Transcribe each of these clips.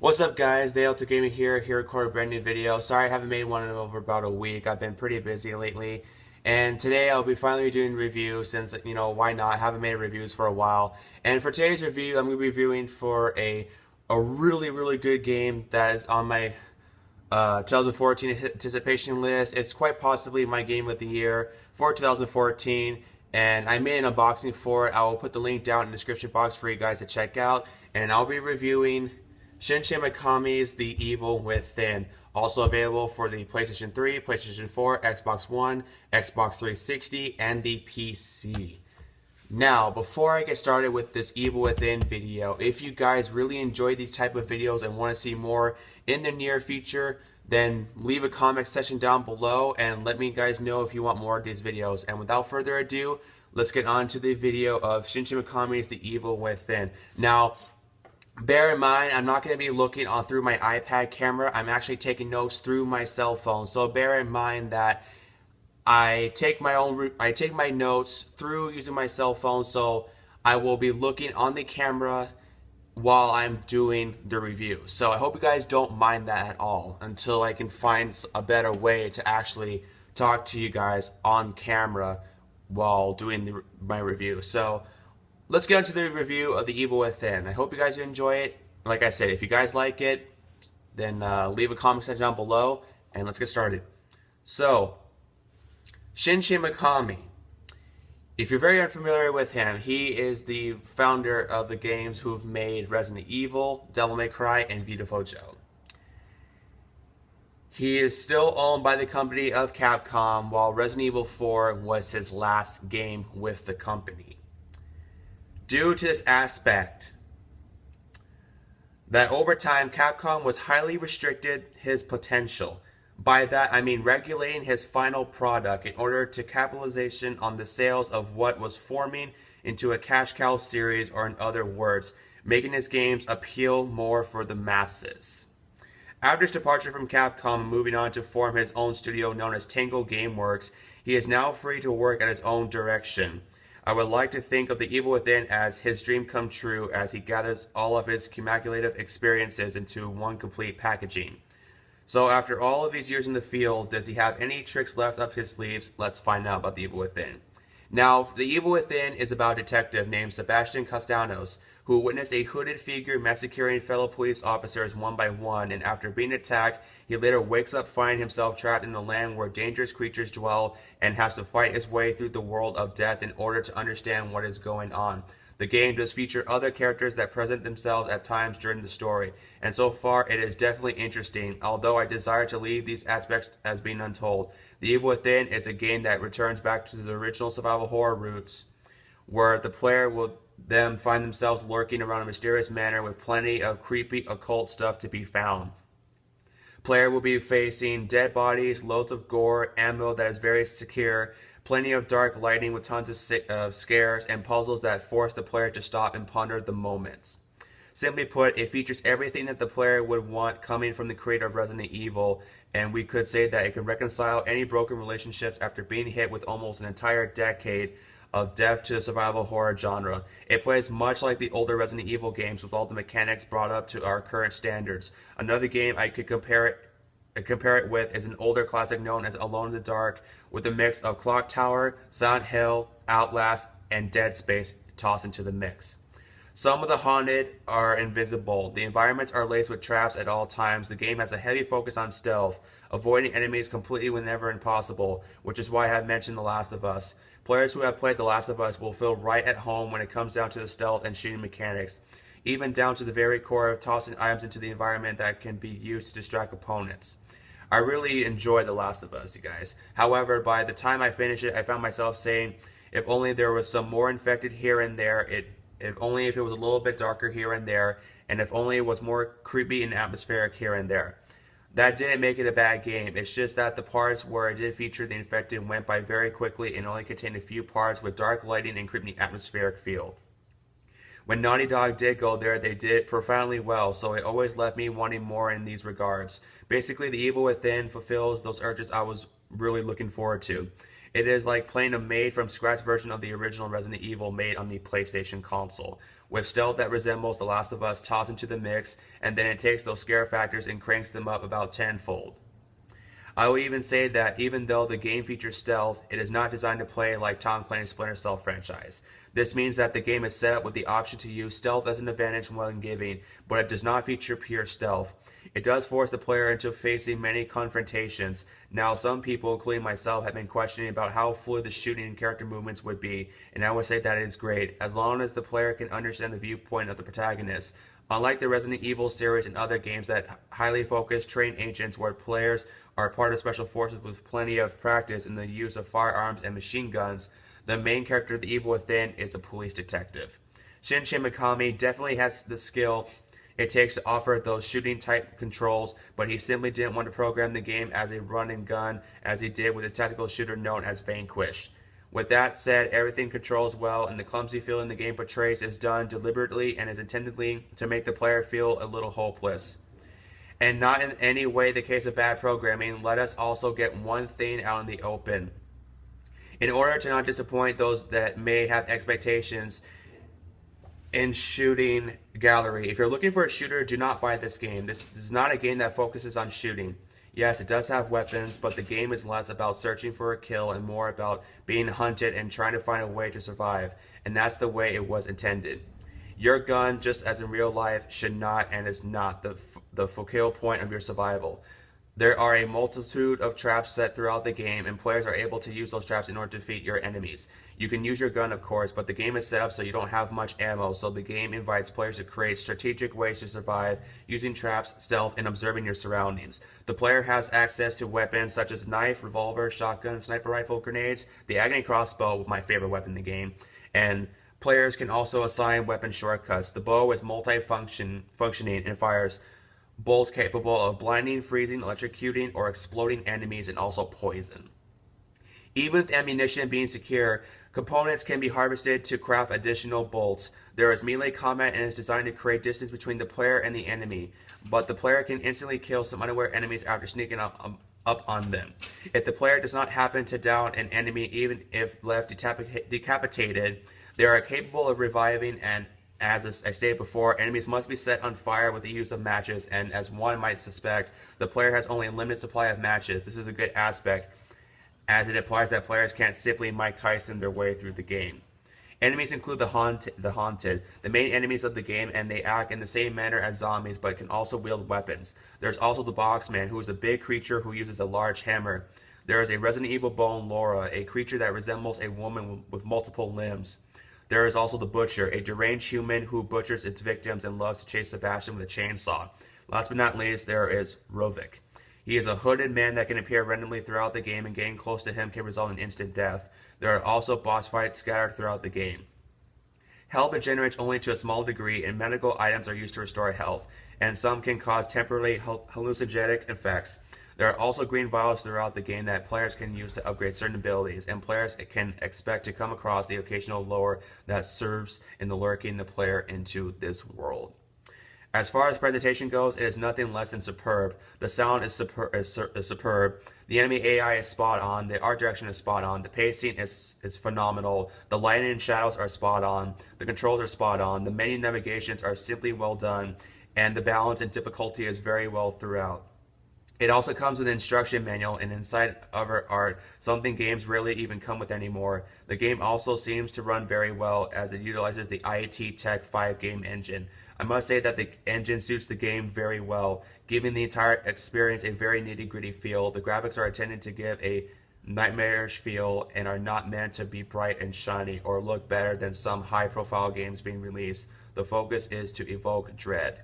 What's up guys, Dale2 Gaming here record a brand new video. Sorry I haven't made one in over about a week. I've been pretty busy lately. And today I'll be finally doing a review since, why not? I haven't made reviews for a while. And for today's review, I'm going to be reviewing for a really good game that is on my 2014 anticipation list. It's quite possibly my game of the year for 2014. And I made an unboxing for it. I will put the link down in the description box for you guys to check out. And I'll be reviewing Shin Megami's The Evil Within, also available for the PlayStation 3, PlayStation 4, Xbox One, Xbox 360, and the PC. Now, before I get started with this Evil Within video, if you guys really enjoy these type of videos and want to see more in the near future, then leave a comment section down below and let me guys know if you want more of these videos. And without further ado, let's get on to the video of Shin Megami's The Evil Within. Now, bear in mind, I'm not going to be looking through my iPad camera. I'm actually taking notes through my cell phone. So bear in mind that I take my notes through using my cell phone. So I will be looking on the camera while I'm doing the review. So I hope you guys don't mind that at all until I can find a better way to actually talk to you guys on camera while doing my review. So let's get into the review of The Evil Within. I hope you guys enjoy it. Like I said, if you guys like it, then leave a comment section down below, and let's get started. So, Shin Megami. If you're very unfamiliar with him, he is the founder of the games who've made Resident Evil, Devil May Cry, and Beautiful Joe. He is still owned by the company of Capcom, while Resident Evil 4 was his last game with the company. Due to this aspect, that over time Capcom was highly restricted his potential. By that I mean regulating his final product in order to capitalization on the sales of what was forming into a cash cow series, or in other words, making his games appeal more for the masses. After his departure from Capcom and moving on to form his own studio known as Tango Gameworks, he is now free to work at his own direction. I would like to think of The Evil Within as his dream come true as he gathers all of his cumulative experiences into one complete packaging. So after all of these years in the field, does he have any tricks left up his sleeves? Let's find out about The Evil Within. Now, The Evil Within is about a detective named Sebastian Castanos, who witnessed a hooded figure massacring fellow police officers one by one, and after being attacked, he later wakes up finding himself trapped in a land where dangerous creatures dwell and has to fight his way through the world of death in order to understand what is going on. The game does feature other characters that present themselves at times during the story, and so far it is definitely interesting, although I desire to leave these aspects as being untold. The Evil Within is a game that returns back to the original survival horror roots, where the player will then find themselves lurking around in a mysterious manner with plenty of creepy occult stuff to be found. Player will be facing dead bodies, loads of gore, ammo that is very secure, plenty of dark lighting with tons of scares, and puzzles that force the player to stop and ponder the moments. Simply put, it features everything that the player would want coming from the creator of Resident Evil, and we could say that it can reconcile any broken relationships after being hit with almost an entire decade of death to the survival horror genre. It plays much like the older Resident Evil games with all the mechanics brought up to our current standards. Another game I could compare it with is an older classic known as Alone in the Dark, with a mix of Clock Tower, Silent Hill, Outlast, and Dead Space tossed into the mix. Some of the haunted are invisible. The environments are laced with traps at all times. The game has a heavy focus on stealth, avoiding enemies completely whenever impossible, which is why I have mentioned The Last of Us. Players who have played The Last of Us will feel right at home when it comes down to the stealth and shooting mechanics, even down to the very core of tossing items into the environment that can be used to distract opponents. I really enjoyed The Last of Us, you guys. However, by the time I finished it, I found myself saying, if only there was some more infected here and there, if only if it was a little bit darker here and there, and if only it was more creepy and atmospheric here and there. That didn't make it a bad game. It's just that the parts where it did feature the infected went by very quickly and only contained a few parts with dark lighting and creepy atmospheric feel. When Naughty Dog did go there, they did it profoundly well, so it always left me wanting more in these regards. Basically, The Evil Within fulfills those urges I was really looking forward to. It is like playing a made-from-scratch version of the original Resident Evil made on the PlayStation console, with stealth that resembles The Last of Us tossed into the mix, and then it takes those scare factors and cranks them up about tenfold. I will even say that even though the game features stealth, it is not designed to play like Tom Clancy's Splinter Cell franchise. This means that the game is set up with the option to use stealth as an advantage when giving, but it does not feature pure stealth. It does force the player into facing many confrontations. Now, some people, including myself, have been questioning about how fluid the shooting and character movements would be, and I would say that it is great, as long as the player can understand the viewpoint of the protagonist. Unlike the Resident Evil series and other games that highly focus trained agents where players are part of special forces with plenty of practice in the use of firearms and machine guns, the main character of The Evil Within is a police detective. Shin Mikami definitely has the skill it takes to offer those shooting type controls, but he simply didn't want to program the game as a run and gun as he did with the tactical shooter known as Vanquish. With that said, everything controls well, and the clumsy feeling the game portrays is done deliberately and is intendedly to make the player feel a little hopeless. And not in any way the case of bad programming, let us also get one thing out in the open. In order to not disappoint those that may have expectations in shooting gallery, if you're looking for a shooter, do not buy this game. This is not a game that focuses on shooting. Yes, it does have weapons, but the game is less about searching for a kill and more about being hunted and trying to find a way to survive. And that's the way it was intended. Your gun, just as in real life, should not and is not the focal point of your survival. There are a multitude of traps set throughout the game, and players are able to use those traps in order to defeat your enemies. You can use your gun, of course, but the game is set up so you don't have much ammo, so the game invites players to create strategic ways to survive using traps, stealth, and observing your surroundings. The player has access to weapons such as knife, revolver, shotgun, sniper rifle, grenades, the Agony Crossbow, my favorite weapon in the game, and players can also assign weapon shortcuts. The bow is multi-functioning and fires bolts capable of blinding, freezing, electrocuting, or exploding enemies, and also poison. Even with ammunition being secure, components can be harvested to craft additional bolts. There is melee combat and is designed to create distance between the player and the enemy, but the player can instantly kill some unaware enemies after sneaking up on them. If the player does not happen to down an enemy, even if left decapitated, they are capable of reviving, and as I stated before, enemies must be set on fire with the use of matches, and as one might suspect, the player has only a limited supply of matches. This is a good aspect, as it implies that players can't simply Mike Tyson their way through the game. Enemies include the Haunted, the main enemies of the game, and they act in the same manner as zombies, but can also wield weapons. There's also the Boxman, who is a big creature who uses a large hammer. There is a Resident Evil Bone Laura, a creature that resembles a woman with multiple limbs. There is also the Butcher, a deranged human who butchers its victims and loves to chase Sebastian with a chainsaw. Last but not least, there is Rovik. He is a hooded man that can appear randomly throughout the game, and getting close to him can result in instant death. There are also boss fights scattered throughout the game. Health regenerates only to a small degree, and medical items are used to restore health, and some can cause temporary hallucinogenic effects. There are also green vials throughout the game that players can use to upgrade certain abilities, and players can expect to come across the occasional lore that serves in the lurking the player into this world. As far as presentation goes, it is nothing less than superb. The sound is superb. The enemy AI is spot on. The art direction is spot on. The pacing is phenomenal. The lighting and shadows are spot on. The controls are spot on. The menu navigations are simply well done, and the balance and difficulty is very well throughout. It also comes with an instruction manual and inside other art, something games rarely even come with anymore. The game also seems to run very well as it utilizes the IT Tech 5 game engine. I must say that the engine suits the game very well, giving the entire experience a very nitty-gritty feel. The graphics are intended to give a nightmarish feel and are not meant to be bright and shiny or look better than some high-profile games being released. The focus is to evoke dread.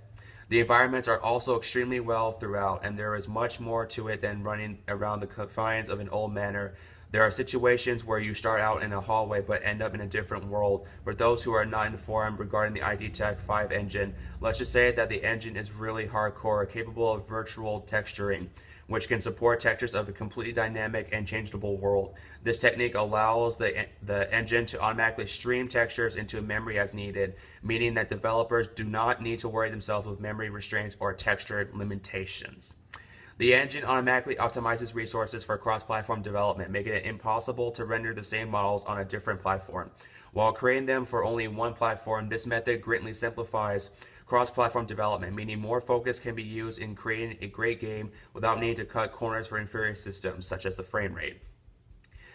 The environments are also extremely well throughout, and there is much more to it than running around the confines of an old manor. There are situations where you start out in a hallway but end up in a different world. For those who are not informed regarding the ID Tech 5 engine, let's just say that the engine is really hardcore, capable of virtual texturing, which can support textures of a completely dynamic and changeable world. This technique allows the engine to automatically stream textures into memory as needed, meaning that developers do not need to worry themselves with memory restraints or texture limitations. The engine automatically optimizes resources for cross-platform development, making it impossible to render the same models on a different platform. While creating them for only one platform, this method greatly simplifies cross-platform development, meaning more focus can be used in creating a great game without needing to cut corners for inferior systems, such as the frame rate.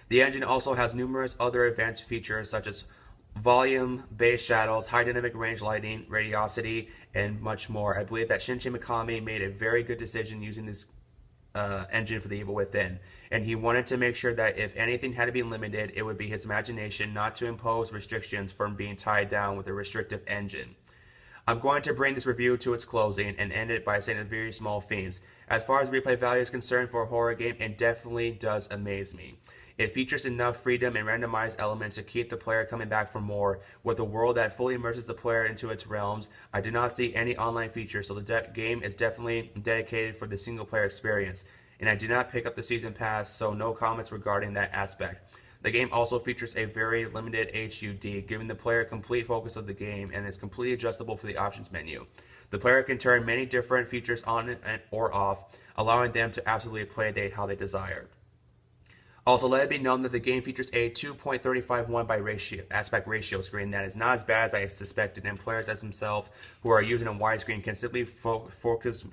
The engine also has numerous other advanced features such as volume, base shadows, high dynamic range lighting, radiosity, and much more. I believe that Shinji Mikami made a very good decision using this engine for The Evil Within, and he wanted to make sure that if anything had to be limited, it would be his imagination, not to impose restrictions from being tied down with a restrictive engine. I'm going to bring this review to its closing and end it by saying a very small things. As far as replay value is concerned for a horror game, it definitely does amaze me. It features enough freedom and randomized elements to keep the player coming back for more. With a world that fully immerses the player into its realms, I do not see any online features, so the game is definitely dedicated for the single player experience. And I did not pick up the season pass, so no comments regarding that aspect. The game also features a very limited HUD, giving the player complete focus of the game, and is completely adjustable for the options menu. The player can turn many different features on or off, allowing them to absolutely play how they desire. Also, let it be known that the game features a 2.351 by aspect ratio screen that is not as bad as I suspected, and players as themselves who are using a widescreen can simply focus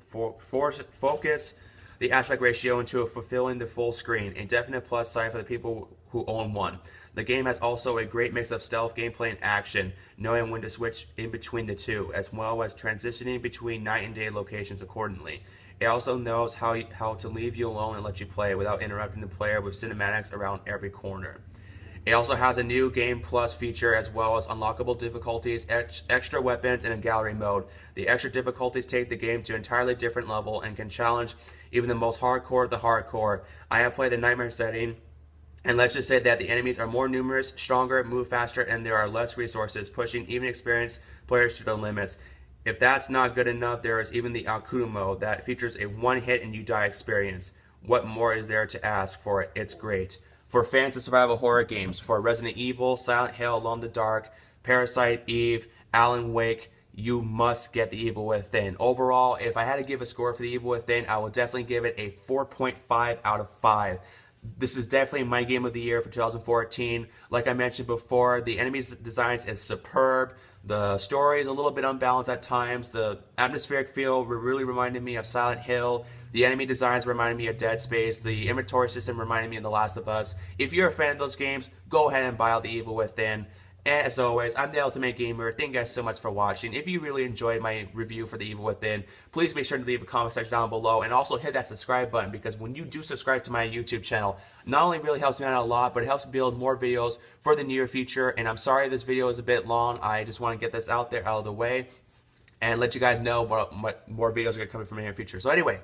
the aspect ratio into fulfilling the full screen, a definite plus side for the people who own one. The game has also a great mix of stealth gameplay and action, knowing when to switch in between the two, as well as transitioning between night and day locations accordingly. It also knows how to leave you alone and let you play without interrupting the player with cinematics around every corner. It also has a new Game Plus feature as well as unlockable difficulties, extra weapons, and a gallery mode. The extra difficulties take the game to an entirely different level and can challenge even the most hardcore of the hardcore. I have played the Nightmare setting, and let's just say that the enemies are more numerous, stronger, move faster, and there are less resources, pushing even experienced players to their limits. If that's not good enough, there is even the Akudo mode that features a one-hit and you die experience. What more is there to ask for it? It's great. For fans of survival horror games, for Resident Evil, Silent Hill, Alone in the Dark, Parasite Eve, Alan Wake, you must get The Evil Within. Overall, if I had to give a score for The Evil Within, I will definitely give it a 4.5 out of 5. This is definitely my game of the year for 2014. Like I mentioned before, the enemies designs is superb. The story is a little bit unbalanced at times. The atmospheric feel really reminded me of Silent Hill. The enemy designs reminded me of Dead Space. The inventory system reminded me of The Last of Us. If you're a fan of those games, go ahead and buy out The Evil Within. And as always, I'm the Ultimate Gamer. Thank you guys so much for watching. If you really enjoyed my review for The Evil Within, please make sure to leave a comment section down below, and also hit that subscribe button, because when you do subscribe to my YouTube channel, not only really helps me out a lot, but it helps build more videos for the near future. And I'm sorry this video is a bit long. I just want to get this out of the way, and let you guys know what more videos are going to come from in the future. So anyway,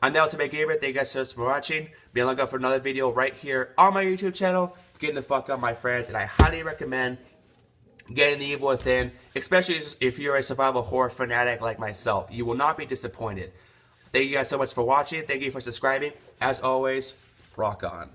I'm the Ultimate Gamer. Thank you guys so much for watching. Be on the lookout for another video right here on my YouTube channel. Getting the fuck up, my friends, and I highly recommend getting The Evil Within, especially if you're a survival horror fanatic like myself. You will not be disappointed. Thank you guys so much for watching. Thank you for subscribing. As always, rock on.